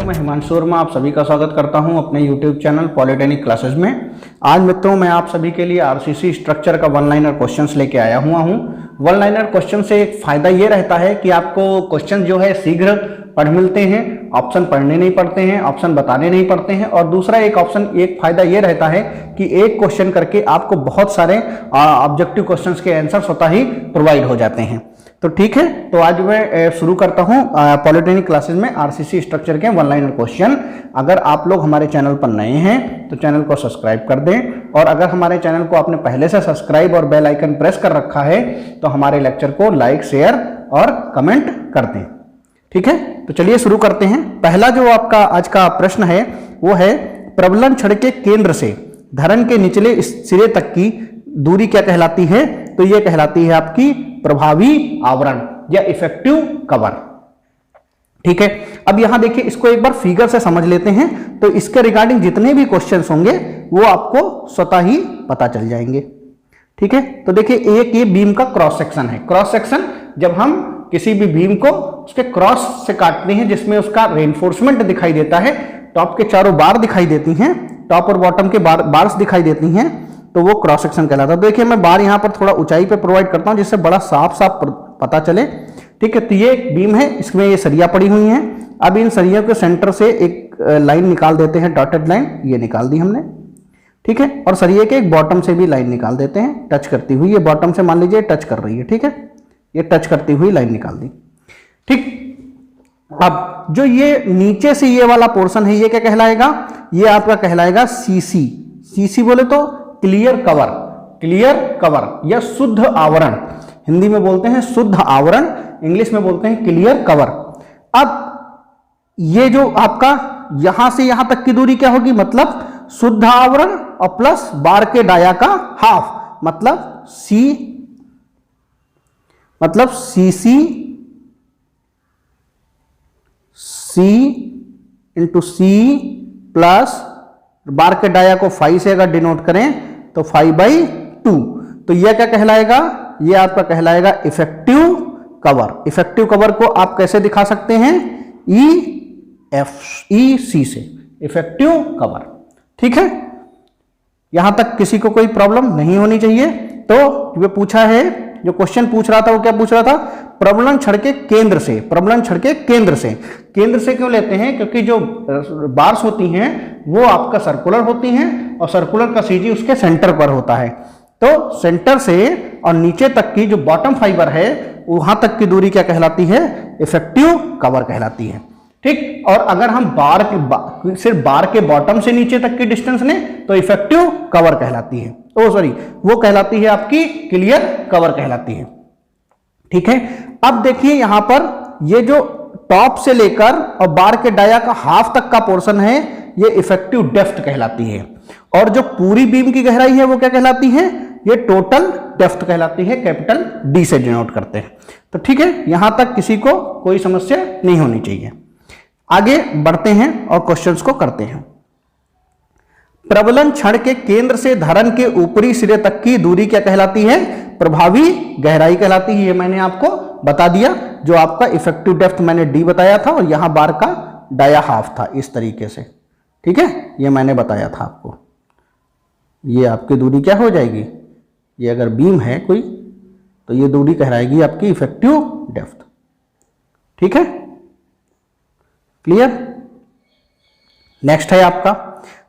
मैं हिमांशु वर्मा आप सभी का स्वागत करता हूं अपने YouTube चैनल पॉलिटेक्निक क्लासेस में। आज मित्रों मैं आप सभी के लिए आरसीसी स्ट्रक्चर का वन लाइनर क्वेश्चंस लेके आया हुआ हूं। वन लाइनर क्वेश्चन से एक फायदा ये रहता है कि आपको क्वेश्चन जो है शीघ्र पढ़ मिलते हैं, ऑप्शन पढ़ने नहीं पड़ते हैं, ऑप्शन बताने नहीं पड़ते हैं। और दूसरा एक फायदा ये रहता है कि एक क्वेश्चन करके आपको बहुत सारे ऑब्जेक्टिव क्वेश्चंस के आंसर स्वतः ही प्रोवाइड हो जाते हैं। तो ठीक है, तो आज मैं शुरू करता हूं पॉलिटेक्निक क्लासेस में आरसीसी स्ट्रक्चर के वन लाइनर क्वेश्चन। अगर आप लोग हमारे चैनल पर नए हैं तो चैनल को सब्सक्राइब कर दें, और अगर हमारे चैनल को आपने पहले से सब्सक्राइब और बेल आइकन प्रेस कर रखा है तो हमारे लेक्चर को लाइक, शेयर और कमेंट कर दें। ठीक है, तो चलिए शुरू करते हैं। पहला जो आपका आज का प्रश्न है वो है प्रबलन छड़ के केंद्र से धरन के निचले सिरे तक की दूरी क्या कहलाती है? तो ये कहलाती है आपकी प्रभावी आवरण या इफेक्टिव कवर। ठीक है, अब यहां देखिए, इसको एक बार फिगर से समझ लेते हैं तो इसके रिगार्डिंग जितने भी क्वेश्चंस होंगे वो आपको स्वतः ही पता चल जाएंगे। ठीक है, तो देखिए एक ये बीम का क्रॉस सेक्शन है। क्रॉस सेक्शन जब हम किसी भी बीम को उसके क्रॉस से काटते हैं जिसमें उसका रेनफोर्समेंट दिखाई देता है, टॉप के चारों बार दिखाई देती हैं, टॉप और बॉटम के बार्स दिखाई देती हैं, तो वो क्रॉस सेक्शन कहलाता है। देखिए मैं बार यहां पर थोड़ा ऊंचाई पे प्रोवाइड करता हूं जिससे बड़ा साफ साफ पता चले। ठीक है, तो ये एक बीम है, इसमें ये सरिया पड़ी हुई हैं। अब इन सरियों के सेंटर से एक लाइन निकाल देते हैं, डॉटेड लाइन, ये निकाल दी हमने। ठीक है, और सरिये के एक बॉटम से भी लाइन निकाल देते हैं टच करती हुई। ये बॉटम से मान लीजिए टच कर रही है। ठीक है, ये टच करती हुई लाइन निकाल दी। ठीक, अब जो ये नीचे से ये वाला पोर्शन है ये क्या कहलाएगा? ये आपका कहलाएगा सीसी। सीसी बोले तो क्लियर कवर, क्लियर कवर या शुद्ध आवरण। हिंदी में बोलते हैं शुद्ध आवरण, इंग्लिश में बोलते हैं क्लियर कवर। अब ये जो आपका यहां से यहां तक की दूरी क्या होगी? मतलब शुद्ध आवरण और प्लस बार के डाया का हाफ, मतलब सीसी इंटू सी प्लस बार के डाया को 5 से अगर डिनोट करें तो 5/2। तो यह क्या कहलाएगा? यह आपका कहलाएगा इफेक्टिव कवर। इफेक्टिव कवर को आप कैसे दिखा सकते हैं? EFC से, इफेक्टिव कवर। ठीक है, यहां तक किसी को कोई प्रॉब्लम नहीं होनी चाहिए। तो वे पूछा है, जो क्वेश्चन पूछ रहा था वो क्या पूछ रहा था? प्रबलन छड़ के केंद्र से। प्रबलन छड़ के केंद्र से, केंद्र से क्यों लेते हैं? क्योंकि जो बार्स होती हैं वो आपका सर्कुलर होती हैं और सर्कुलर का सीजी उसके सेंटर पर होता है। तो सेंटर से और नीचे तक की जो बॉटम फाइबर है वहां तक की दूरी क्या कहलाती है? इफेक्टिव कवर कहलाती है। ठीक, और अगर हम सिर्फ बार के बॉटम से नीचे तक की डिस्टेंस लें तो इफेक्टिव कवर कहलाती है। वो कहलाती है आपकी क्लियर कवर कहलाती है। ठीक है, अब देखिए यहां पर ये जो टॉप से लेकर और बार के डाया का हाफ तक का पोर्शन है ये इफेक्टिव डेप्थ कहलाती है, और जो पूरी बीम की गहराई है वो क्या कहलाती है? ये टोटल डेप्थ कहलाती है, कैपिटल डी से डिनोट करते हैं। तो ठीक है, यहां तक किसी को कोई समस्या नहीं होनी चाहिए। आगे बढ़ते हैं और क्वेश्चंस को करते हैं। प्रबलन छड़ के केंद्र से धरन के ऊपरी सिरे तक की दूरी क्या कहलाती है? प्रभावी गहराई कहलाती है। ये मैंने आपको बता दिया। जो आपका इफेक्टिव डेप्थ मैंने डी बताया था और यहां बार का डाया हाफ था, इस तरीके से। ठीक है, ये मैंने बताया था आपको। ये आपकी दूरी क्या हो जाएगी? ये अगर बीम है कोई तो ये दूरी कहलाएगी आपकी इफेक्टिव डेप्थ। ठीक है, क्लियर? नेक्स्ट है आपका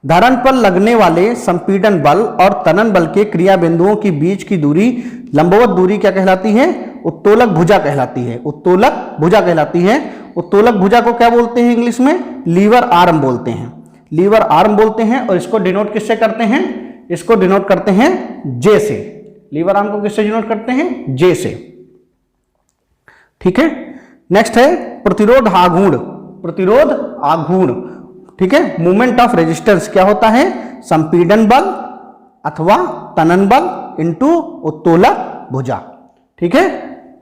धरन पर लगने वाले संपीड़न बल और तनन बल के क्रिया बिंदुओं के बीच की दूरी, लंबवत दूरी क्या कहलाती है? उत्तोलक भुजा कहलाती है। उत्तोलक भुजा कहलाती है। उत्तोलक भुजा को क्या बोलते हैं इंग्लिश में? लीवर आर्म बोलते हैं। लीवर आर्म बोलते हैं। और इसको डिनोट किससे करते हैं? इसको डिनोट करते हैं जे से। लीवर आर्म को किससे डिनोट करते हैं? जे से। ठीक है, नेक्स्ट है प्रतिरोध आघूर्ण। प्रतिरोध आघूर्ण, ठीक है, मूवमेंट ऑफ रेजिस्टेंस क्या होता है? संपीड़न बल अथवा तनन बल इंटू उत्तोलक भुजा। ठीक है,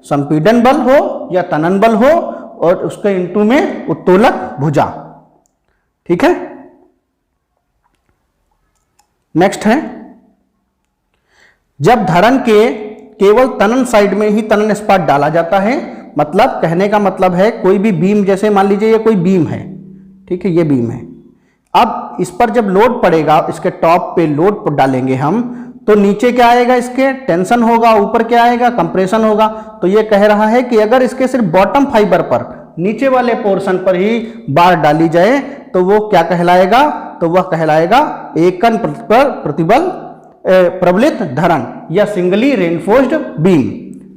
संपीड़न बल हो या तनन बल हो और उसके इंटू में उत्तोलक भुजा। ठीक है, नेक्स्ट है जब धरन के केवल तनन साइड में ही तनन इस्पात डाला जाता है, मतलब कहने का मतलब है कोई भी बीम, जैसे मान लीजिए ये कोई बीम है, ठीक है, ये बीम है। अब इस पर जब लोड पड़ेगा, इसके टॉप पे लोड डालेंगे हम, तो नीचे क्या आएगा, इसके टेंशन होगा, ऊपर क्या आएगा, कंप्रेशन होगा। तो ये कह रहा है कि अगर इसके सिर्फ बॉटम फाइबर पर, नीचे वाले पोर्शन पर ही बार डाली जाए तो वो क्या कहलाएगा, तो वह कहलाएगा एकल प्रतिबल प्रबलित धरण या सिंगली रेनफोर्स्ड बीम।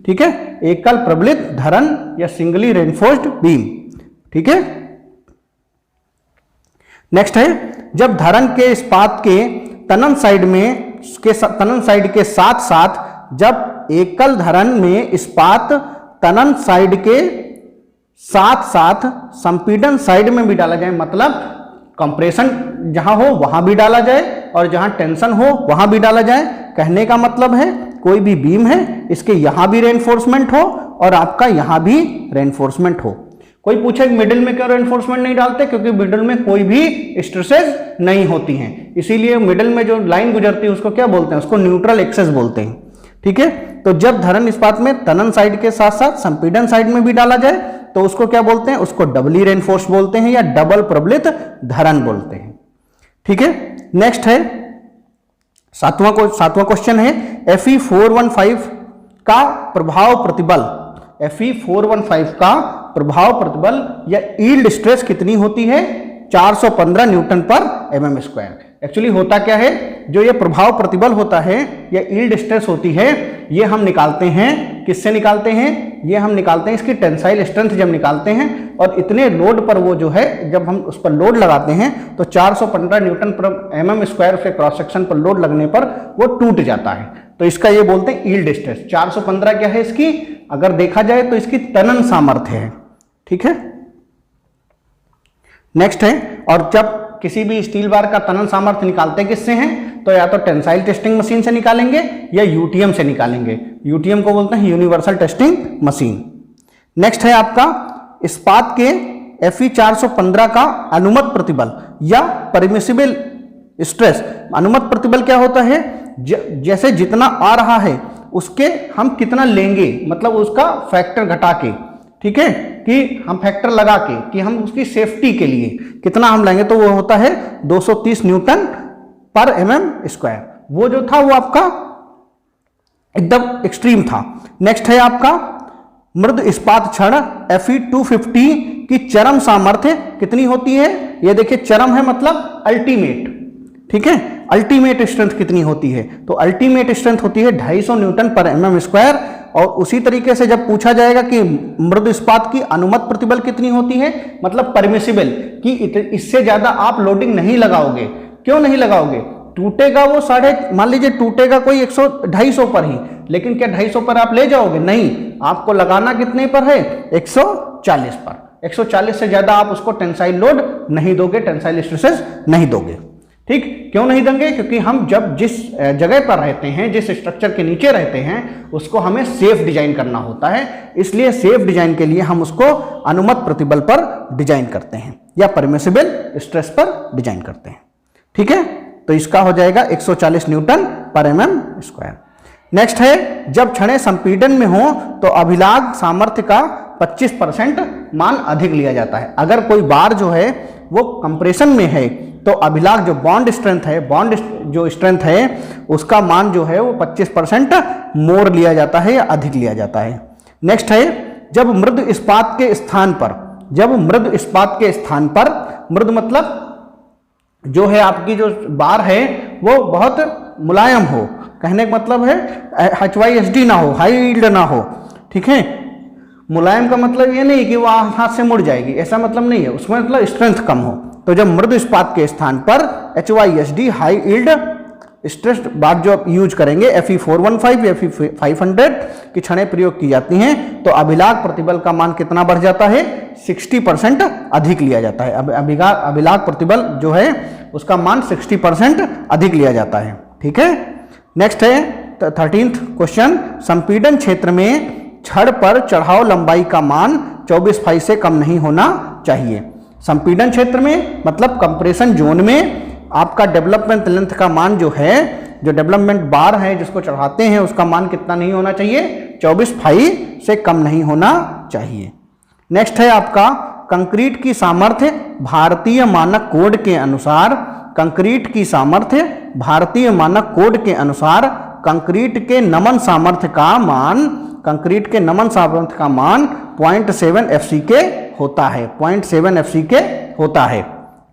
ठीक है, एकल प्रबलित धरण या सिंगली रेनफोर्स्ड बीम। ठीक है, नेक्स्ट है, जब धरण के इस्पात के तनन साइड के साथ साथ जब एकल धरण में इस्पात तनन साइड के साथ साथ संपीड़न साइड में भी डाला जाए, मतलब कंप्रेशन जहां हो वहां भी डाला जाए और जहां टेंशन हो वहां भी डाला जाए। कहने का मतलब है कोई भी बीम है, इसके यहां भी रेनफोर्समेंट हो और आपका यहां भी रेनफोर्समेंट हो। कोई पूछे मिडिल में क्यों रेनफोर्समेंट नहीं डालते, क्योंकि मिडिल में कोई भी स्ट्रेसेस नहीं होती हैं, इसीलिए मिडिल में जो लाइन गुजरती है उसको क्या बोलते हैं, उसको न्यूट्रल एक्सेस बोलते हैं। ठीक है, तो जब धरण इस्पात में तनन साइड के साथ साथ संपीड़न साइड में भी डाला जाए तो उसको क्या बोलते हैं, उसको डबली रेनफोर्स बोलते हैं या डबल प्रबलित धरण बोलते हैं। ठीक है, नेक्स्ट है सातवां क्वेश्चन है Fe415 का प्रभाव प्रतिबल। Fe415 का प्रभाव प्रतिबल या यील्ड स्ट्रेस कितनी होती है, 415 न्यूटन पर mm स्क्वायर। एक्चुअली होता क्या है, जो ये प्रभाव प्रतिबल होता है या यील्ड स्ट्रेस होती है, ये हम निकालते हैं, किससे निकालते हैं, ये हम निकालते हैं इसकी टेंसाइल स्ट्रेंथ जब निकालते हैं, और इतने लोड पर वो जो है जब हम उस पर लोड लगाते हैं तो 415 न्यूटन पर mm स्क्वायर के क्रॉस सेक्शन पर लोड लगने पर वो टूट जाता है। तो इसका ये बोलते हैं यील्ड स्ट्रेस। 415 क्या है इसकी, अगर देखा जाए तो इसकी तनन सामर्थ्य है। ठीक है, नेक्स्ट है, और जब किसी भी स्टील बार का तनन सामर्थ्य निकालते किससे हैं, तो या तो टेंसाइल टेस्टिंग मशीन से निकालेंगे या यूटीएम से निकालेंगे। यूटीएम को बोलते हैं यूनिवर्सल टेस्टिंग मशीन। नेक्स्ट है आपका इस्पात के Fe415 का अनुमत प्रतिबल या परमिसिबल स्ट्रेस। अनुमत प्रतिबल क्या होता है, जैसे जितना आ रहा है उसके हम कितना लेंगे, मतलब उसका फैक्टर घटा के, ठीक है, कि हम फैक्टर लगा के कि हम उसकी सेफ्टी के लिए कितना हम लेंगे, तो वो होता है 230 न्यूटन पर mm स्क्वायर। वो जो था वो आपका एकदम एक्सट्रीम था। नेक्स्ट है आपका मृद इस्पात छड़ Fe250 की चरम सामर्थ्य कितनी होती है, ये देखिए चरम है मतलब अल्टीमेट। ठीक है, अल्टीमेट स्ट्रेंथ कितनी होती है, तो अल्टीमेट स्ट्रेंथ होती है 250 न्यूटन पर mm स्क्वायर। और उसी तरीके से जब पूछा जाएगा कि मृद इस्पात की अनुमत प्रतिबल कितनी होती है, मतलब परमिसिबल, कि इससे ज्यादा आप लोडिंग नहीं लगाओगे। क्यों नहीं लगाओगे, टूटेगा वो मान लीजिए टूटेगा कोई 250 पर ही, लेकिन क्या 250 पर आप ले जाओगे, नहीं, आपको लगाना कितने पर है, 140 पर। 140 से ज्यादा आप उसको टेंसाइल लोड नहीं दोगे, टेंसाइल स्ट्रेसेस नहीं दोगे। ठीक, क्यों नहीं देंगे, क्योंकि हम जब जिस जगह पर रहते हैं, जिस स्ट्रक्चर के नीचे रहते हैं, उसको हमें सेफ डिजाइन करना होता है। इसलिए सेफ डिजाइन के लिए हम उसको अनुमत प्रतिबल पर डिजाइन करते हैं या परमिसिबल स्ट्रेस पर डिजाइन करते हैं। ठीक है, तो इसका हो जाएगा 140 न्यूटन पर mm स्क्वायर। नेक्स्ट है, जब छड़ें संपीड़न में हो तो अभिलाग सामर्थ्य का 25% मान अधिक लिया जाता है। अगर कोई बार जो है वो कंप्रेशन में है तो अभिलाग जो बॉन्ड स्ट्रेंथ है, बॉन्ड जो स्ट्रेंथ है उसका मान जो है वो 25% मोर लिया जाता है या अधिक लिया जाता है। नेक्स्ट है, जब मृद इस्पात के स्थान पर, जब मृद इस्पात के स्थान पर, मृद मतलब जो है आपकी जो बार है वो बहुत मुलायम हो, कहने का मतलब है HYSD ना हो, हाई यील्ड ना हो। ठीक है, मुलायम का मतलब ये नहीं कि वो हाथ से मुड़ जाएगी, ऐसा मतलब नहीं है, उसमें मतलब स्ट्रेंथ कम हो। तो जब मृद इस्पात के स्थान पर HYSD हाई यील्ड स्ट्रेस बार जो आप यूज करेंगे Fe415 या Fe500 की छड़ें प्रयोग की जाती हैं तो अभिलाग प्रतिबल का मान कितना बढ़ जाता है, 60% अधिक लिया जाता है। अभिलाग प्रतिबल जो है उसका मान 60% अधिक लिया जाता है। ठीक है, नेक्स्ट है 13th क्वेश्चन, संपीड़न क्षेत्र में छड़ पर चढ़ाव लंबाई का मान 24 फाई से कम नहीं होना चाहिए। संपीड़न क्षेत्र में मतलब कंप्रेशन जोन में आपका डेवलपमेंट लेंथ का मान जो है, जो डेवलपमेंट बार है जिसको चढ़ाते हैं उसका मान कितना नहीं होना चाहिए, 24 फाई से कम नहीं होना चाहिए। नेक्स्ट है आपका कंक्रीट की सामर्थ्य भारतीय मानक कोड के अनुसार, कंक्रीट की सामर्थ्य भारतीय मानक कोड के अनुसार कंक्रीट के नमन सामर्थ्य का मान, कंक्रीट के नमन सामर्थ्य का मान 0.7 FCK होता है, 0.7 FCK होता है।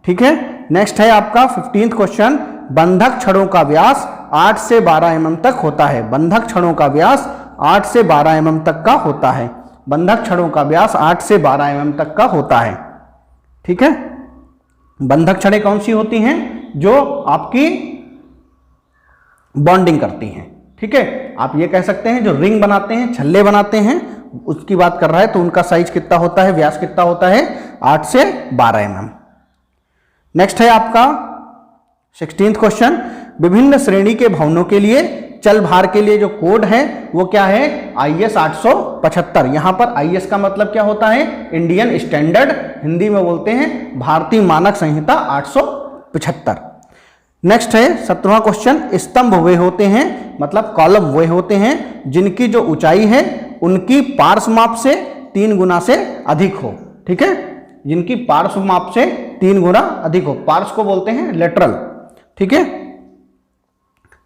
ठीक है। नेक्स्ट है आपका 15th क्वेश्चन, बंधक छड़ों का व्यास 8 से 12 mm तक होता है। बंधक छड़ों का व्यास 8 से 12 mm तक का होता है। बंधक छड़ों का व्यास 8 से 12 mm तक का होता है। ठीक है। बंधक छड़ें कौन सी होती हैं? जो आपकी बॉन्डिंग करती हैं। ठीक है। आप ये कह सकते हैं जो रिंग बनाते हैं, छल्ले बनाते हैं, उसकी बात कर रहा है। तो उनका साइज कितना होता है, व्यास कितना होता है? 8 से 12 mm। नेक्स्ट है आपका 16th क्वेश्चन, विभिन्न श्रेणी के भवनों के लिए चल भार के लिए जो कोड है वो क्या है? IS 875। यहां पर IS का मतलब क्या होता है? इंडियन स्टैंडर्ड, हिंदी में बोलते हैं भारतीय मानक संहिता 875। नेक्स्ट है 17वां क्वेश्चन, स्तंभ वे होते हैं, मतलब कॉलम वे होते हैं जिनकी जो ऊंचाई है उनकी पार्श्व माप से 3 गुना से अधिक हो। ठीक है। जिनकी पार्श्व माप से 3 गुना अधिक हो, पार्श्व को बोलते हैं लेटरल। ठीक है।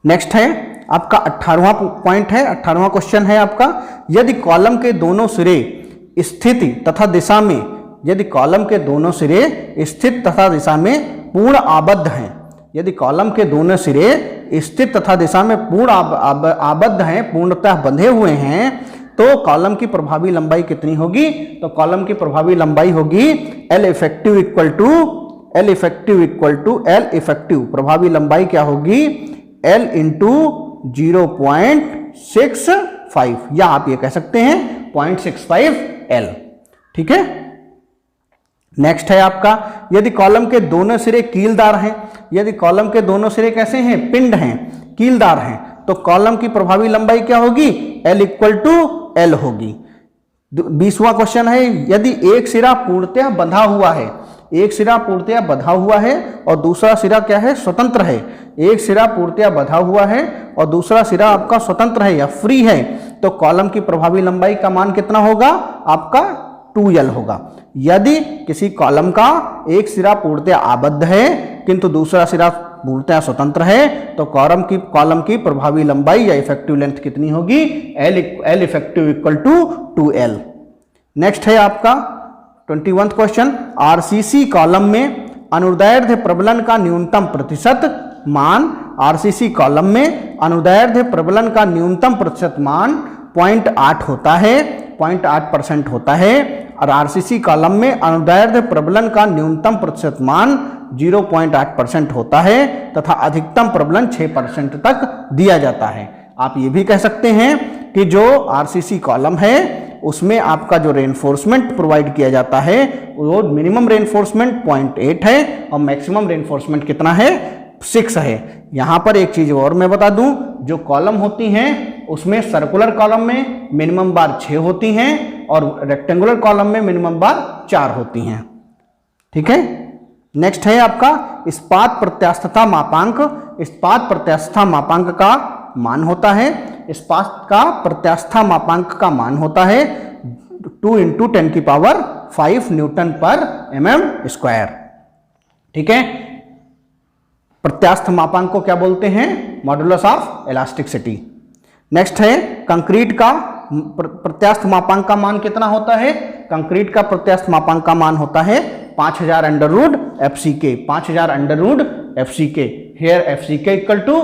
नेक्स्ट है आपका 18वां पॉइंट है, 18वां क्वेश्चन है आपका, यदि कॉलम के दोनों सिरे स्थिति तथा दिशा में, यदि कॉलम के दोनों सिरे स्थित तथा दिशा में पूर्ण आबद्ध हैं, यदि कॉलम के दोनों सिरे स्थित तथा दिशा में पूर्ण आबद्ध हैं, पूर्णतः बंधे हुए हैं, तो कॉलम की प्रभावी लंबाई कितनी होगी? तो कॉलम की प्रभावी लंबाई होगी L effective equal to L effective. प्रभावी लंबाई क्या होगी? L इंटू 0.65, या आप ये कह सकते हैं 0.65 L। ठीक है। नेक्स्ट है आपका, यदि कॉलम के दोनों सिरे कीलदार हैं, यदि कॉलम के दोनों सिरे कैसे हैं? पिंड हैं, कीलदार हैं, तो कॉलम की प्रभावी लंबाई क्या होगी? L इक्वल टू L होगी। 20वां क्वेश्चन है, यदि एक सिरा पूर्णतः बंधा हुआ है, एक सिरा पूर्णतः बंधा हुआ है और दूसरा सिरा क्या है? स्वतंत्र है। एक सिरा पूर्णतः बंधा हुआ है और दूसरा सिरा आपका स्वतंत्र है या फ्री है, तो कॉलम की प्रभावी लंबाई का मान कितना होगा? आपका 2L होगा। यदि किसी कॉलम का एक सिरा पूर्णतः आबद्ध है किंतु दूसरा सिरा पूर्णतः स्वतंत्र है, तो कॉलम की प्रभावी लंबाई या इफेक्टिव लेंथ कितनी होगी? L effective equal to 2L। Next है आपका 21th क्वेश्चन, आरसीसी कॉलम में अनुदैर्ध्य प्रबलन का न्यूनतम प्रतिशत मान, आरसीसी कॉलम में अनुदैर्ध्य प्रबलन का न्यूनतम प्रतिशत मान 0.8 होता है, 0.8% होता है, और आरसीसी कॉलम में अनुदैर्ध्य प्रबलन का न्यूनतम प्रतिशत मान 0.8% होता है तथा अधिकतम प्रबलन 6% तक दिया जाता है। आप ये भी कह सकते हैं कि जो आरसीसी कॉलम है उसमें आपका जो रेनफोर्समेंट प्रोवाइड किया जाता है वो मिनिमम रेनफोर्समेंट 0.8 है और मैक्सिमम रेनफोर्समेंट कितना है? 6 है। यहां पर एक चीज और मैं बता दूं, जो कॉलम होती हैं उसमें सर्कुलर कॉलम में मिनिमम बार 6 होती हैं और रेक्टेंगुलर कॉलम में मिनिमम बार 4 होती हैं। ठीक है। नेक्स्ट है आपका इस्पात प्रत्यास्थता मापांक। इस्पात प्रत्यास्थता मापांक का मान होता है, इस्पात का प्रत्यास्थता मापांक का मान होता है 2 × 10⁵ न्यूटन पर mm²। ठीक है। प्रत्यास्थ मापांक को क्या बोलते हैं? Modulus of elasticity. नेक्स्ट है कंक्रीट का प्रत्यास्थ मापांक का मान कितना होता है? कंक्रीट का प्रत्यास्थ मापांक का मान होता है 5000√FCK, 5000√FCK। Here FCK equal to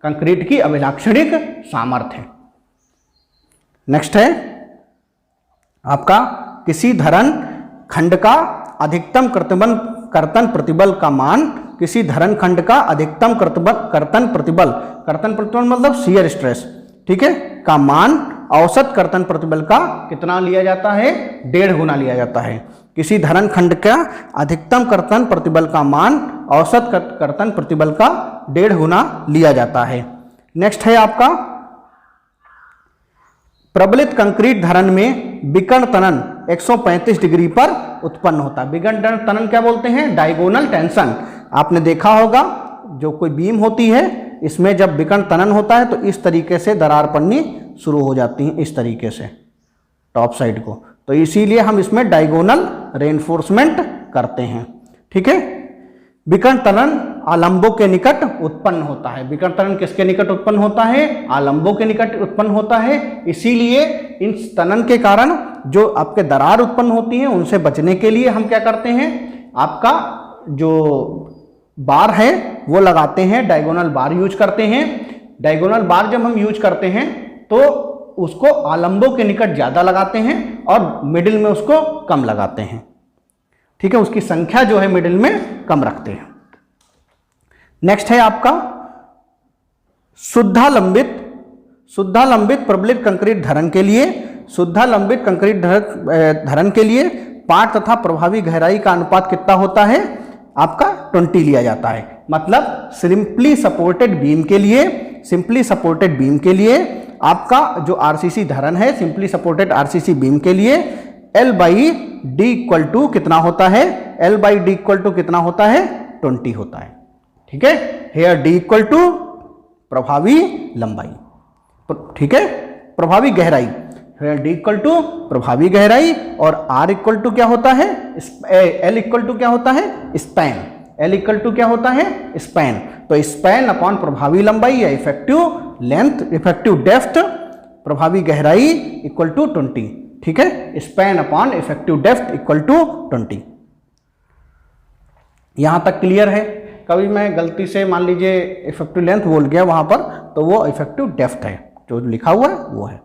concrete की अभिलाक्षणिक सामर्थ्य। नेक्स्ट है आपका किसी धरण खंड का अधिकतम कर्तन प्रतिबल का मान, किसी धरण खंड का अधिकतम कर्तन प्रतिबल मतलब शियर स्ट्रेस, ठीक है, का मान औसत कर्तन प्रतिबल का कितना लिया जाता है? 1.5 गुना लिया जाता है। किसी धरण खंड का अधिकतम कर्तन प्रतिबल का मान औसत कर्तन प्रतिबल का 1.5 गुना लिया जाता है। नेक्स्ट है आपका प्रबलित कंक्रीट धरण में विकर्ण तनन 135 डिग्री पर उत्पन्न होता है। विकर्ण तनन क्या बोलते हैं? Diagonal tension. आपने देखा होगा जो कोई बीम होती है इसमें जब विकर्ण तनन होता है तो इस तरीके से दरार पड़नी शुरू हो जाती है, इस तरीके से टॉप साइड को, तो इसीलिए हम इसमें डायगोनल रेनफोर्समेंट करते हैं। ठीक है, विकर्ण तनन आलंबों के निकट उत्पन्न होता है। विकर्ण तनन किसके निकट उत्पन्न होता है? आलंबों के निकट उत्पन्न होता है। इसीलिए इन तनन के कारण जो आपके दरार उत्पन्न होती है उनसे बचने के लिए हम क्या करते हैं, आपका जो बार है वो लगाते हैं, डायगोनल बार यूज करते हैं। डायगोनल बार जब हम यूज करते हैं तो उसको आलंबों के निकट ज्यादा लगाते हैं और मिडिल में उसको कम लगाते हैं। ठीक है, उसकी संख्या जो है मिडिल में कम रखते हैं। नेक्स्ट है आपका शुद्धालंबित प्रबलित कंक्रीट धरण के लिए, शुद्धालंबित कंक्रीट धरण के लिए पाट तथा प्रभावी गहराई का अनुपात कितना होता है? आपका 20 लिया जाता है। मतलब सिंपली सपोर्टेड बीम के लिए आपका जो आरसीसी धरण है, सिंपली सपोर्टेड आरसीसी बीम के लिए L by D equal to कितना होता है? L by D equal to कितना होता है? 20 होता है। ठीक है, हेयर डी इक्वल टू प्रभावी लंबाई, ठीक है, प्रभावी गहराई, हेयर डी इक्वल टू प्रभावी गहराई और R इक्वल टू क्या होता है? L इक्वल टू क्या होता है? स्पैन। L इक्वल टू क्या होता है? स्पैन। तो स्पैन अपॉन प्रभावी लंबाई या इफेक्टिव लेंथ, इफेक्टिव डेप्थ, प्रभावी गहराई इक्वल टू 20। ठीक है, span upon effective depth equal to 20। यहां तक क्लियर है? कभी मैं गलती से मान लीजिए इफेक्टिव लेंथ बोल गया वहां पर, तो वो इफेक्टिव डेप्थ है, जो लिखा हुआ है वो है।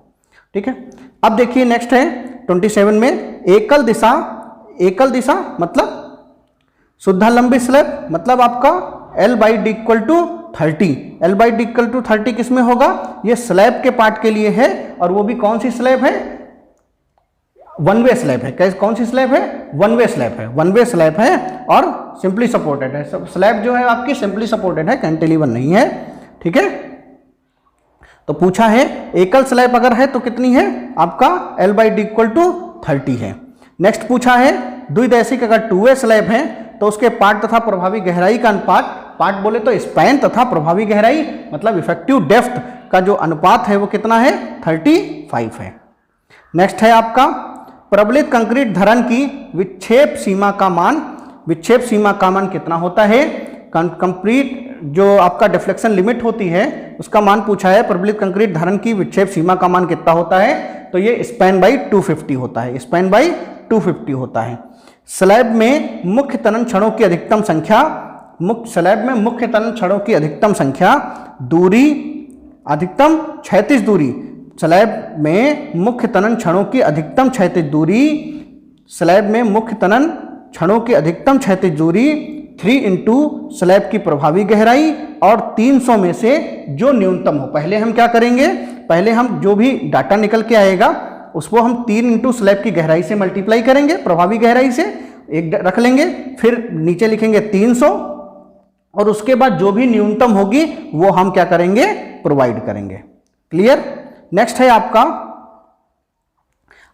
ठीक है, अब देखिए नेक्स्ट है 27 में एकल दिशा मतलब शुद्धालंबित स्लैब, मतलब आपका L by D equal to 30। L by D equal to 30 किस में होगा? ये स्लैब के पार्ट के लिए है, और वो भी कौन सी स्लैब है? वन वे स्लैब है। कैसे, कौन सी स्लैब है? वन वे स्लैब है। वन वे स्लैब है और सिंपली सपोर्टेड है। स्लैब जो है आपकी सिंपली सपोर्टेड है, कैंटिलीवर नहीं है। ठीक है, तो पूछा है एकल स्लैब अगर है तो कितनी है? आपका L by D equal to 30 है। नेक्स्ट पूछा है द्विदैशिक अगर टू वे स्लैब है तो उसके पार्ट तथा प्रभावी गहराई का अनुपात, पार्ट बोले तो स्पैन तथा प्रभावी गहराई मतलब इफेक्टिव डेप्थ का जो अनुपात है वो कितना है? 35 है। नेक्स्ट है आपका प्रबलित कंक्रीट धरण की विक्षेप सीमा का मान कितना होता है? कंक्रीट जो आपका डिफ्लेक्शन लिमिट होती है उसका मान पूछा है। प्रबलित कंक्रीट धरण की विक्षेप सीमा का मान कितना होता है? तो ये स्पैन बाई 250 होता है। स्पैन बाई 250 होता है। स्लैब में मुख्य तनन क्षणों की अधिकतम संख्या, दूरी, अधिकतम क्षैतिज दूरी, स्लैब में मुख्य तनन क्षणों की अधिकतम क्षैतिज दूरी, 3 इंटू स्लैब की प्रभावी गहराई और 300 में से जो न्यूनतम हो। पहले हम क्या करेंगे? पहले हम जो भी डाटा निकल के आएगा उसको हम 3 इंटू स्लैब की गहराई से मल्टीप्लाई करेंगे, प्रभावी गहराई से एक रख लेंगे, फिर नीचे लिखेंगे 300 और उसके बाद जो भी न्यूनतम होगी वो हम क्या करेंगे? प्रोवाइड करेंगे। क्लियर? नेक्स्ट है आपका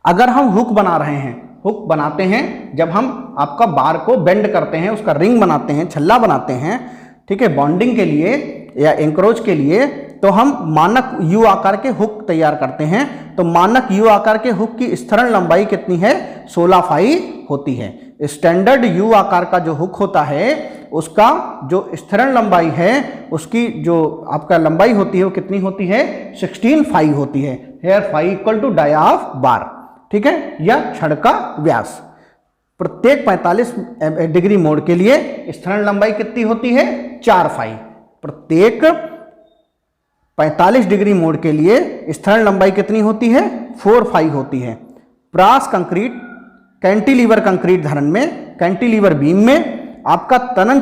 अगर हम हुक बना रहे हैं, हुक बनाते हैं जब हम आपका बार को बेंड करते हैं, उसका रिंग बनाते हैं, छल्ला बनाते हैं, ठीक है, बॉन्डिंग के लिए या एंक्रोच के लिए, तो हम मानक यू आकार के हुक तैयार करते हैं। तो मानक यू आकार के हुक की स्थिरण लंबाई कितनी है? 16 फाई होती है। स्टैंडर्ड यू आकार का जो हुक होता है उसका जो स्थिरण लंबाई है उसकी जो आपका लंबाई होती है वो कितनी होती है? 16 फाई होती है। Here phi equal to dia of bar, ठीक है, या छड़ का व्यास। प्रत्येक 45 डिग्री मोड़ के लिए स्थिरण लंबाई कितनी होती है? 4 फाई। प्रत्येक 45 डिग्री मोड़ के लिए स्थिरण लंबाई कितनी होती है? 4 फाई होती है। ब्रास कंक्रीट कैंटिलीवर कंक्रीट धरण में, कैंटिलीवर बीम में आपका तनन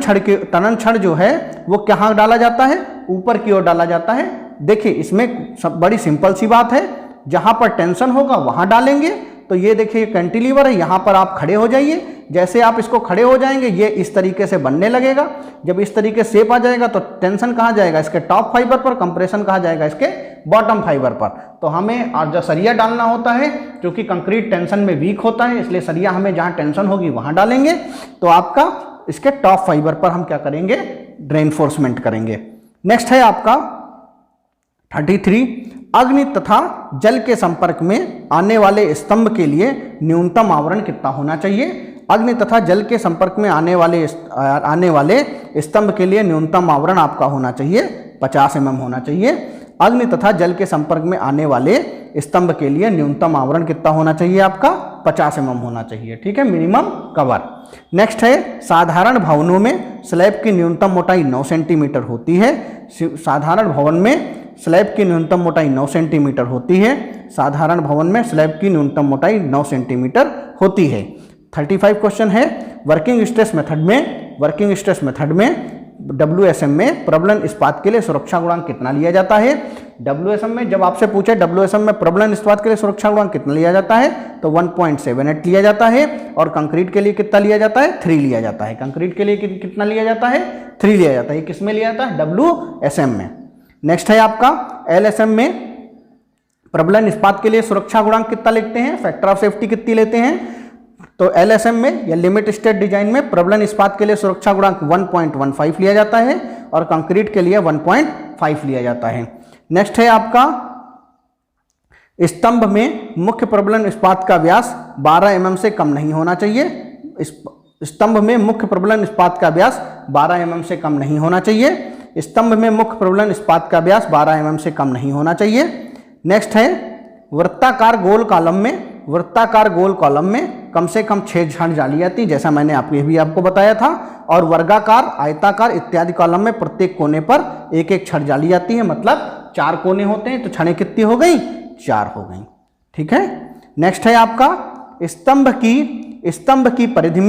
छड़ जो है वो कहाँ डाला जाता है? ऊपर की ओर डाला जाता है। देखिए इसमें सब बड़ी सिंपल सी बात है, जहां पर टेंशन होगा वहां डालेंगे। तो ये देखिए कैंटिलीवर है, यहां पर आप खड़े हो जाइए। जैसे आप इसको खड़े हो जाएंगे ये इस तरीके से बनने लगेगा। जब इस तरीके से शेप आ जाएगा तो टेंशन कहाँ जाएगा? इसके टॉप फाइबर पर। कंप्रेशन कहाँ जाएगा? इसके बॉटम फाइबर पर। तो हमें आज जो सरिया डालना होता है, क्योंकि कंक्रीट टेंशन में वीक होता है, इसलिए सरिया हमें जहाँ टेंशन होगी वहाँ डालेंगे। तो आपका इसके टॉप फाइबर पर हम क्या करेंगे? रेनफोर्समेंट करेंगे। नेक्स्ट है आपका 33 अग्नि तथा जल के संपर्क में आने वाले स्तंभ के लिए न्यूनतम आवरण कितना होना चाहिए? अग्नि तथा जल के संपर्क में आने वाले स्तंभ के लिए न्यूनतम आवरण आपका होना चाहिए 50 mm होना चाहिए। अग्नि तथा जल के संपर्क में आने वाले स्तंभ के लिए न्यूनतम आवरण कितना होना चाहिए आपका 50 mm होना चाहिए, ठीक है, मिनिमम कवर। नेक्स्ट है साधारण भवनों में स्लैब की न्यूनतम मोटाई 9 सेंटीमीटर होती है। साधारण भवन में स्लैब की न्यूनतम मोटाई 9 सेंटीमीटर होती है। साधारण भवन में स्लैब की न्यूनतम मोटाई 9 सेंटीमीटर होती है। 35 क्वेश्चन है वर्किंग स्ट्रेस मेथड में WSM में प्रबलन इस्पात के लिए सुरक्षा गुणांक कितना लिया जाता है। WSM में जब आपसे पूछे WSM में प्रबलन इस्पात के लिए सुरक्षा गुणांक कितना लिया जाता है तो 1.78 लिया जाता है और कंक्रीट के लिए कितना लिया जाता है 3 लिया जाता है। कंक्रीट के लिए कितना लिया जाता है 3 लिया जाता है। किस में लिया जाता है WSM में। नेक्स्ट है आपका LSM में प्रबलन इस्पात के लिए सुरक्षा गुणांक कितना लिखते हैं, फैक्टर ऑफ सेफ्टी कितनी लेते हैं। तो LSM में या लिमिट स्टेट डिजाइन में प्रबलन इस्पात के लिए सुरक्षा गुणांक 1.15 लिया जाता है और कंक्रीट के लिए 1.5 लिया जाता है। नेक्स्ट है आपका स्तंभ में मुख्य प्रबलन इस्पात का व्यास 12 mm से कम नहीं होना चाहिए। स्तंभ में मुख्य प्रबलन इस्पात का व्यास 12 mm से कम नहीं होना चाहिए। स्तंभ में मुख्य प्रबलन इस्पात का व्यास 12 mm से कम नहीं होना चाहिए। नेक्स्ट है वृत्ताकार गोल कॉलम में कम से कम 6 छड़ डाली जाती, जैसा मैंने आपको बताया था। और वर्गाकार, आयताकार इत्यादि कॉलम में प्रत्येक कोने पर एक एक छड़ डाली जाती है, मतलब 4 कोने होते हैं तो छड़ें कितनी हो गई 4 हो गई, ठीक है। नेक्स्ट है आपका स्तंभ की परिधि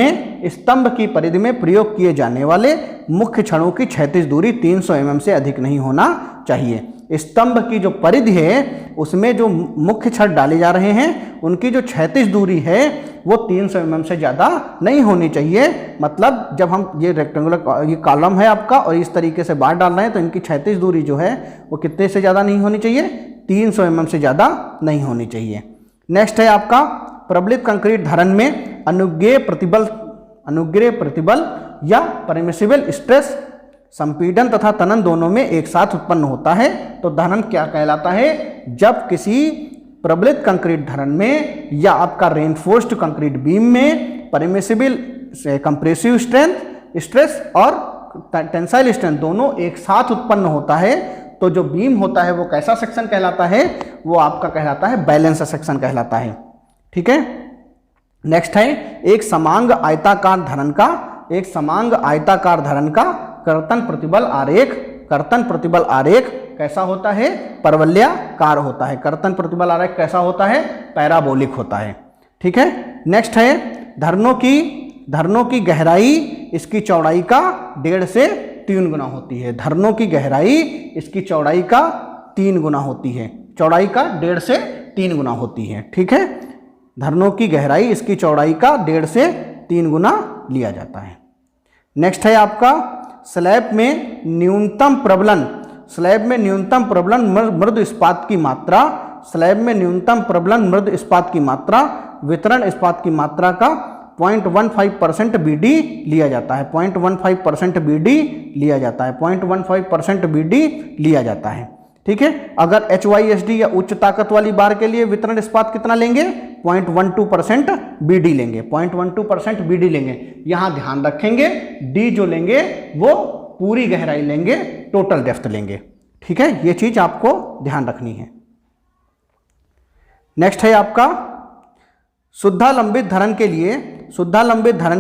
में प्रयोग किए जाने वाले मुख्य छड़ों की क्षैतिज दूरी 300 mm से अधिक नहीं होना चाहिए। स्तंभ की जो परिधि है उसमें जो मुख्य छड़ डाले जा रहे हैं उनकी जो क्षैतिज दूरी है वो 300 mm से ज़्यादा नहीं होनी चाहिए। मतलब जब हम ये रेक्टेंगुलर ये कॉलम है आपका और इस तरीके से बार डाल रहे हैं तो इनकी क्षैतिज दूरी जो है वो कितने से ज़्यादा नहीं होनी चाहिए, 300 mm से ज़्यादा नहीं होनी चाहिए। नेक्स्ट है आपका प्रबलित कंक्रीट धरन में अनुग्रह प्रतिबल या परमिसिबल स्ट्रेस संपीड़न तथा तनन दोनों में एक साथ उत्पन्न होता है। तो धरन क्या कहलाता है, जब किसी प्रबलित कंक्रीट धरन में या आपका रेनफोर्स्ड कंक्रीट बीम में परमिसिबल कंप्रेसिव स्ट्रेस और टेंसाइल स्ट्रेंथ दोनों एक साथ उत्पन्न होता है तो जो बीम होता है वो कैसा सेक्शन कहलाता है, वो आपका कहलाता है बैलेंस सेक्शन कहलाता है, ठीक है। नेक्स्ट है एक समांग आयताकार धरन का कर्तन प्रतिबल आरेख कैसा होता है, परवलयाकार होता है। कर्तन प्रतिबल आरेख कैसा होता है, पैराबोलिक होता है, ठीक है। नेक्स्ट है धरनों की गहराई इसकी चौड़ाई का 1.5 से 3 गुना होती है। धरनों की गहराई इसकी चौड़ाई का 3 गुना होती है, चौड़ाई का 1.5 से 3 गुना होती है, ठीक है। धरनों की गहराई इसकी चौड़ाई का 1.5 से 3 गुना लिया जाता है। नेक्स्ट है आपका स्लैब में न्यूनतम प्रबलन मृद इस्पात की मात्रा वितरण इस्पात की मात्रा का 0.15% BD लिया जाता है। 0.15% BD लिया जाता है। 0.15% BD लिया जाता है, ठीक है। अगर HYSD या उच्च ताकत वाली बार के लिए वितरण इस्पात कितना लेंगे, 0.12% BD लेंगे। 0.12% BD लेंगे। यहां ध्यान रखेंगे D जो लेंगे वो पूरी गहराई लेंगे, टोटल डेप्थ लेंगे, ठीक है। ये चीज आपको ध्यान रखनी है। नेक्स्ट है आपका शुद्धालंबित धरन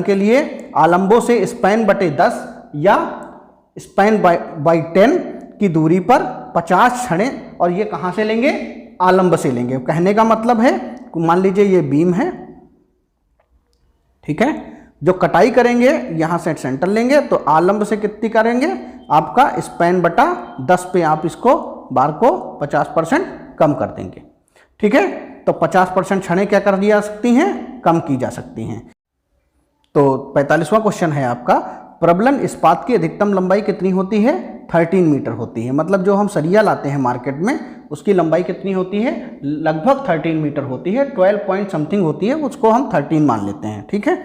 के लिए आलंबों से स्पैन बटे 10 या स्पैन बाई 10 की दूरी पर 50 छड़ें, और ये कहाँ से लेंगे, आलंब से लेंगे। कहने का मतलब है मान लीजिए ये बीम है, ठीक है, जो कटाई करेंगे यहाँ से सेंटर लेंगे तो आलंब से कितनी करेंगे, आपका स्पैन बटा 10 पे आप इसको बार को 50% कम कर देंगे, ठीक है। तो 50% छड़ें क्या कर दी जा सकती हैं, कम की जा सकती हैं। तो 45वां क्वेश्चन है आपका प्रबलन इस्पात की अधिकतम लंबाई कितनी होती है, 13 मीटर होती है। मतलब जो हम सरिया लाते हैं मार्केट में उसकी लंबाई कितनी होती है, लगभग 13 मीटर होती है। 12 पॉइंट समथिंग होती है, उसको हम 13 मान लेते हैं, ठीक है।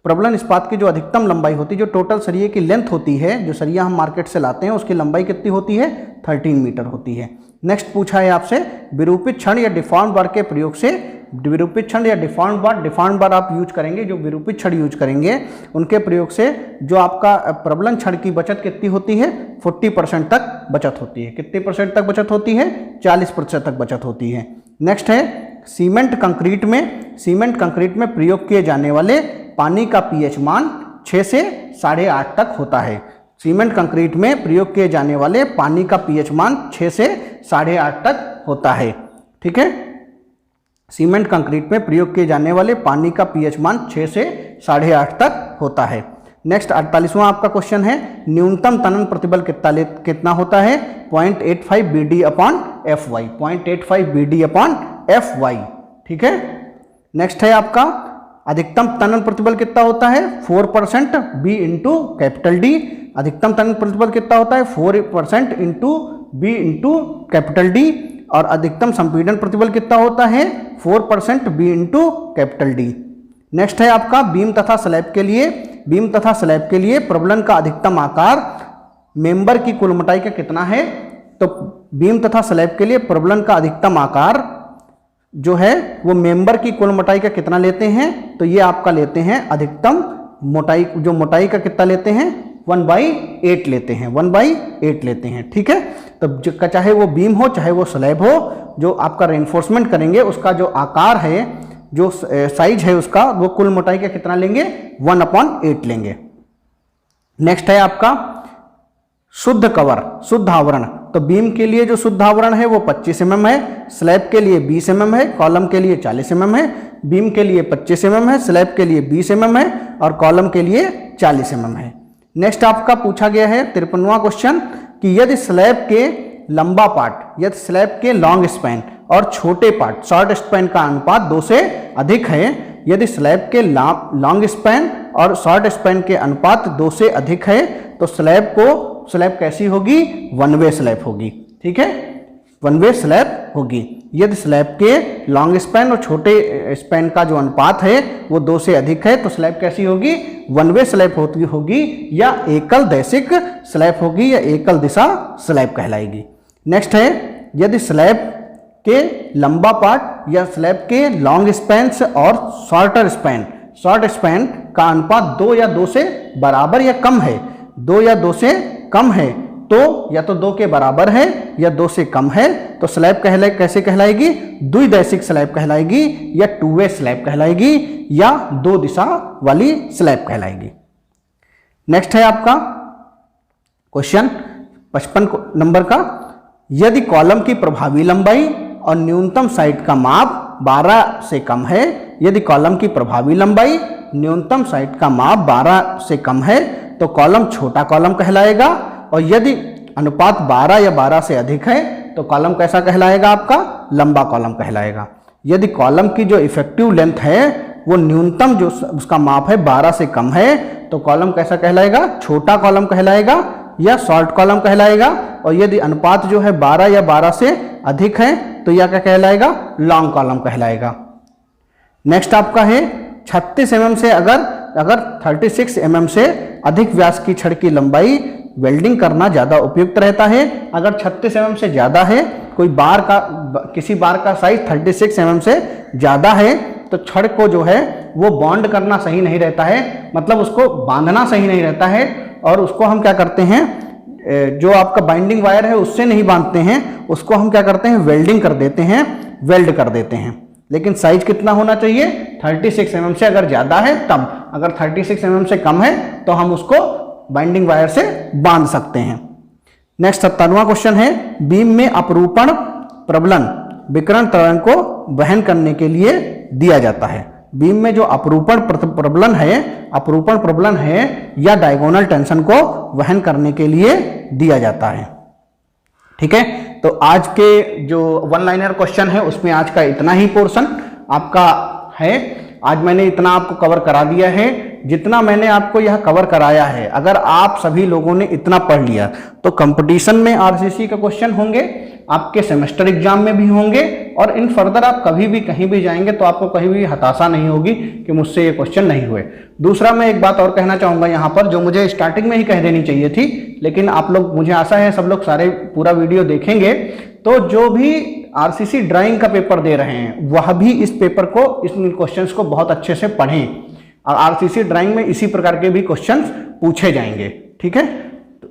प्रबलन इस्पात की जो अधिकतम लंबाई होती है, जो टोटल सरिये की लेंथ होती है, जो सरिया हम मार्केट से लाते हैं उसकी लंबाई कितनी होती है, 13 मीटर होती है। नेक्स्ट पूछा है आपसे विरूपित छड़ या डिफॉर्म बार के प्रयोग से विरूपित छड़ या डिफॉर्म्ड बार आप यूज करेंगे, जो विरूपित छड़ यूज करेंगे उनके प्रयोग से जो आपका प्रबलन छड़ की बचत कितनी होती है, 40% तक बचत होती है। कितने परसेंट तक बचत होती है, 40% तक बचत होती है। नेक्स्ट है सीमेंट कंक्रीट में प्रयोग किए जाने वाले पानी का पीएच मान 6 से 8.5 तक होता है। सीमेंट कंक्रीट में प्रयोग किए जाने वाले पानी का पीएच मान 6 से 8.5 तक होता है। ठीक है, सीमेंट कंक्रीट में प्रयोग किए जाने वाले पानी का पीएच मान 6 से 8.5 तक होता है। नेक्स्ट 48वां आपका क्वेश्चन है, न्यूनतम तनन प्रतिबल कितना होता है, 0.85 BD/FY, 0.85 BD/FY। ठीक है, नेक्स्ट है आपका अधिकतम तनन प्रतिबल कितना होता है, 4% B इंटू कैपिटल डी। अधिकतम तनन प्रतिबल कितना होता है, 4% into B into capital D. और अधिकतम संपीड़न प्रतिबल कितना होता है, 4% B into capital D. Next है आपका बीम तथा स्लैब के लिए प्रबलन का अधिकतम आकार मेंबर की कुल मोटाई का कितना है। तो बीम तथा स्लैब के लिए प्रबलन का अधिकतम आकार जो है वो मेंबर की कुल मोटाई का कितना लेते हैं, तो ये आपका लेते हैं अधिकतम मोटाई, जो मोटाई का कितना लेते हैं, 1/8 लेते हैं, 1/8 लेते हैं। ठीक है, तो चाहे वो बीम हो चाहे वो स्लैब हो, जो आपका रेनफोर्समेंट करेंगे उसका जो आकार है, जो साइज है उसका, वो कुल मोटाई का कितना लेंगे, 1/8 लेंगे। नेक्स्ट है आपका शुद्ध आवरण। तो बीम के लिए जो शुद्ध आवरण है वो 25 mm है, स्लैब के लिए 20 mm है, कॉलम के लिए 40 mm है। बीम के लिए 25 mm है, स्लैब के लिए 20 mm है और कॉलम के लिए 40 mm है। नेक्स्ट आपका पूछा गया है 53वां क्वेश्चन कि यदि स्लैब के लंबा पार्ट, यदि स्लैब के लॉन्ग स्पैन और छोटे पार्ट शॉर्ट स्पैन का अनुपात 2 से अधिक है, यदि स्लैब के लॉन्ग स्पैन और शॉर्ट स्पैन के अनुपात 2 से अधिक है, तो स्लैब कैसी होगी, वन वे स्लैब होगी। ठीक है, वन वे स्लैब होगी। यदि स्लैब के लॉन्ग स्पैन और छोटे स्पैन का जो अनुपात है वो 2 से अधिक है, तो स्लैब कैसी होगी, वन वे स्लैब होगी या एकल दैशिक स्लैब होगी या एकल दिशा स्लैब कहलाएगी। नेक्स्ट है यदि स्लैब के लंबा पार्ट या स्लैब के लॉन्ग स्पैन और शॉर्ट स्पैन का अनुपात 2 या 2 से बराबर या कम है, 2 या 2 से कम है, तो या तो 2 के बराबर है या 2 से कम है, तो स्लैब कैसे कहलाएगी, द्विदैशिक स्लैब कहलाएगी या 2 वे स्लैब कहलाएगी या 2 दिशा वाली स्लैब कहलाएगी। नेक्स्ट है आपका क्वेश्चन 55 नंबर का, यदि कॉलम की प्रभावी लंबाई और न्यूनतम साइड का माप 12 से कम है, यदि कॉलम की प्रभावी लंबाई न्यूनतम साइड का माप 12 से कम है, तो कॉलम छोटा कॉलम कहलाएगा। और यदि अनुपात 12 या 12 से अधिक है, तो कॉलम कैसा कहलाएगा, आपका लंबा कॉलम कहलाएगा। यदि कॉलम की जो इफेक्टिव लेंथ है वो न्यूनतम जो उसका माप है 12 से कम है, तो कॉलम कैसा कहलाएगा, छोटा कॉलम कहलाएगा या शॉर्ट कॉलम कहलाएगा। और यदि अनुपात जो है 12 या 12 से अधिक है, तो यह क्या कहलाएगा, लॉन्ग कॉलम कहलाएगा। नेक्स्ट आपका है 36 mm से अगर 36 mm से अधिक व्यास की छड़ की लंबाई वेल्डिंग करना ज़्यादा उपयुक्त रहता है। अगर 36 mm से ज़्यादा है, किसी बार का साइज 36 mm से ज़्यादा है, तो छड़ को जो है वो बॉन्ड करना सही नहीं रहता है, मतलब उसको बांधना सही नहीं रहता है। और उसको हम क्या करते हैं, जो आपका बाइंडिंग वायर है उससे नहीं बांधते हैं, उसको हम क्या करते हैं, वेल्डिंग कर देते हैं, वेल्ड कर देते हैं। लेकिन साइज कितना होना चाहिए, 36 mm से अगर ज़्यादा है तब, अगर 36 mm से कम है तो हम उसको बाइंडिंग वायर से बांध सकते हैं। नेक्स्ट 57वां क्वेश्चन है, बीम में अपरूपण प्रबलन विकर्ण त्वरण को वहन करने के लिए दिया जाता है। बीम में जो अपरूपण प्रबलन है या डायगोनल टेंशन को वहन करने के लिए दिया जाता है। ठीक है, तो आज के जो वन लाइनर क्वेश्चन है उसमें आज का इतना ही पोर्शन आपका है। आज मैंने इतना आपको कवर करा दिया है, जितना मैंने आपको यह कवर कराया है। अगर आप सभी लोगों ने इतना पढ़ लिया तो कंपटीशन में आरसीसी का क्वेश्चन होंगे, आपके सेमेस्टर एग्जाम में भी होंगे, और इन फर्दर आप कभी भी कहीं भी जाएंगे तो आपको कहीं भी हताशा नहीं होगी कि मुझसे ये क्वेश्चन नहीं हुए। दूसरा मैं एक बात और कहना चाहूँगा यहाँ पर, जो मुझे स्टार्टिंग में ही कह देनी चाहिए थी, लेकिन आप लोग, मुझे आशा है सब लोग सारे पूरा वीडियो देखेंगे, तो जो भी आरसीसी ड्राइंग का पेपर दे रहे हैं वह भी इस पेपर को, इन क्वेश्चंस को बहुत अच्छे से पढ़ें और आरसीसी ड्राइंग में इसी प्रकार के भी क्वेश्चंस पूछे जाएंगे। ठीक है, तो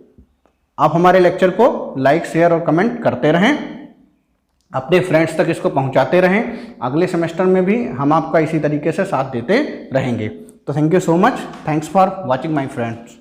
आप हमारे लेक्चर को लाइक, शेयर और कमेंट करते रहें, अपने फ्रेंड्स तक इसको पहुंचाते रहें। अगले सेमेस्टर में भी हम आपका इसी तरीके से साथ देते रहेंगे। तो thank you so much, thanks for watching my friends.